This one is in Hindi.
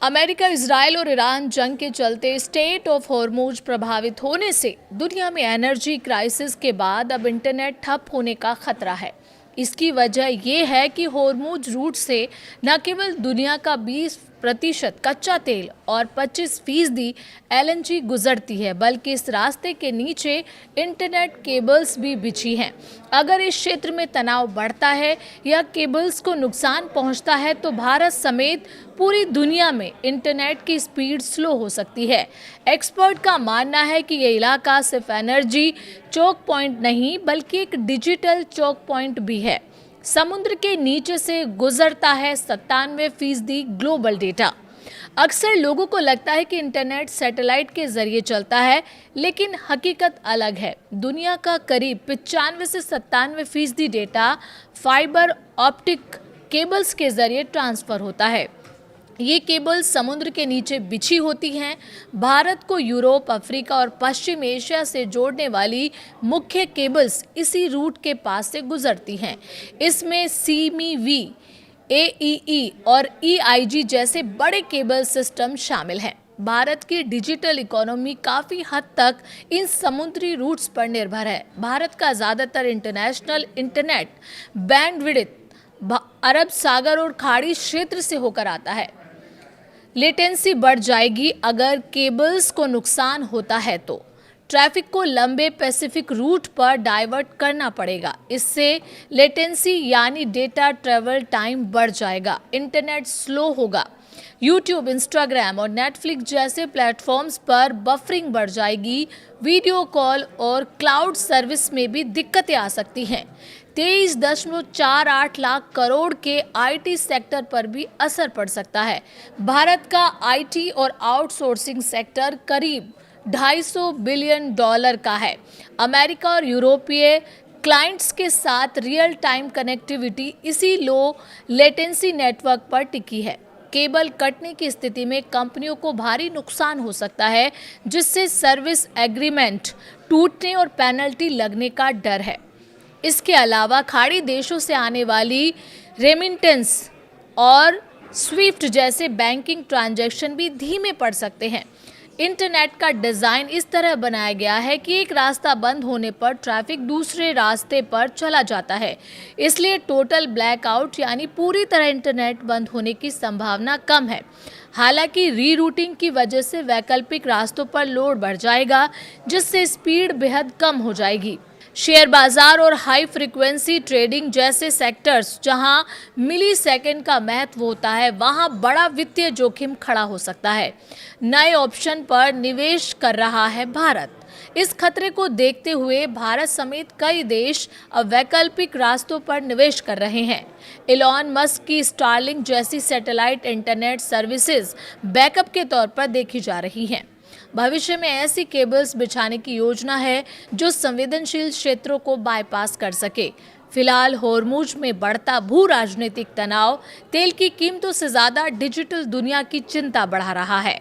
अमेरिका, इजराइल और ईरान जंग के चलते स्टेट ऑफ हॉर्मुज प्रभावित होने से दुनिया में एनर्जी क्राइसिस के बाद अब इंटरनेट ठप होने का खतरा है। इसकी वजह ये है कि हॉर्मुज रूट से न केवल दुनिया का 20% कच्चा तेल और 25% एलएनजी गुजरती है, बल्कि इस रास्ते के नीचे इंटरनेट केबल्स भी बिछी हैं। अगर इस क्षेत्र में तनाव बढ़ता है या केबल्स को नुकसान पहुंचता है तो भारत समेत पूरी दुनिया में इंटरनेट की स्पीड स्लो हो सकती है। एक्सपर्ट का मानना है कि ये इलाका सिर्फ एनर्जी चोक पॉइंट नहीं बल्कि एक डिजिटल चोक पॉइंट भी है। समुद्र के नीचे से गुजरता है 97% ग्लोबल डेटा। अक्सर लोगों को लगता है कि इंटरनेट सैटेलाइट के जरिए चलता है, लेकिन हकीकत अलग है। दुनिया का करीब 95 से 97% डेटा फाइबर ऑप्टिक केबल्स के जरिए ट्रांसफर होता है। ये केबल समुद्र के नीचे बिछी होती हैं। भारत को यूरोप, अफ्रीका और पश्चिम एशिया से जोड़ने वाली मुख्य केबल्स इसी रूट के पास से गुजरती हैं। इसमें सीएमई, एईई और ईआईजी जैसे बड़े केबल सिस्टम शामिल हैं। भारत की डिजिटल इकोनॉमी काफ़ी हद तक इन समुद्री रूट्स पर निर्भर है। भारत का ज़्यादातर इंटरनेशनल इंटरनेट बैंडविड्थ अरब सागर और खाड़ी क्षेत्र से होकर आता है। लेटेंसी बढ़ जाएगी अगर केबल्स को नुकसान होता है तो ट्रैफिक को लंबे पैसिफिक रूट पर डाइवर्ट करना पड़ेगा। इससे लेटेंसी यानी डेटा ट्रैवल टाइम बढ़ जाएगा, इंटरनेट स्लो होगा। यूट्यूब, इंस्टाग्राम और नेटफ्लिक्स जैसे प्लेटफॉर्म्स पर बफरिंग बढ़ जाएगी। वीडियो कॉल और क्लाउड सर्विस में भी दिक्कतें आ सकती हैं। 23.48 लाख करोड़ के आईटी सेक्टर पर भी असर पड़ सकता है। भारत का आईटी और आउटसोर्सिंग सेक्टर करीब $250 बिलियन का है। अमेरिका और यूरोपीय क्लाइंट्स के साथ रियल टाइम कनेक्टिविटी इसी लो लेटेंसी नेटवर्क पर टिकी है। केबल कटने की स्थिति में कंपनियों को भारी नुकसान हो सकता है, जिससे सर्विस एग्रीमेंट टूटने और पेनल्टी लगने का डर है। इसके अलावा खाड़ी देशों से आने वाली रेमिटेंस और स्विफ्ट जैसे बैंकिंग ट्रांजैक्शन भी धीमे पड़ सकते हैं। इंटरनेट का डिज़ाइन इस तरह बनाया गया है कि एक रास्ता बंद होने पर ट्रैफिक दूसरे रास्ते पर चला जाता है। इसलिए टोटल ब्लैकआउट यानी पूरी तरह इंटरनेट बंद होने की संभावना कम है। हालांकि रीरूटिंग की वजह से वैकल्पिक रास्तों पर लोड बढ़ जाएगा, जिससे स्पीड बेहद कम हो जाएगी। शेयर बाजार और हाई फ्रीक्वेंसी ट्रेडिंग जैसे सेक्टर्स जहां मिली सेकेंड का महत्व होता है, वहां बड़ा वित्तीय जोखिम खड़ा हो सकता है। नए ऑप्शन पर निवेश कर रहा है भारत। इस खतरे को देखते हुए भारत समेत कई देश अब वैकल्पिक रास्तों पर निवेश कर रहे हैं। इलॉन मस्क की स्टारलिंक जैसी सैटेलाइट इंटरनेट सर्विसेज बैकअप के तौर पर देखी जा रही हैं। भविष्य में ऐसी केबल्स बिछाने की योजना है जो संवेदनशील क्षेत्रों को बाईपास कर सके। फिलहाल हॉर्मुज में बढ़ता भू राजनीतिक तनाव तेल की कीमतों से ज्यादा डिजिटल दुनिया की चिंता बढ़ा रहा है।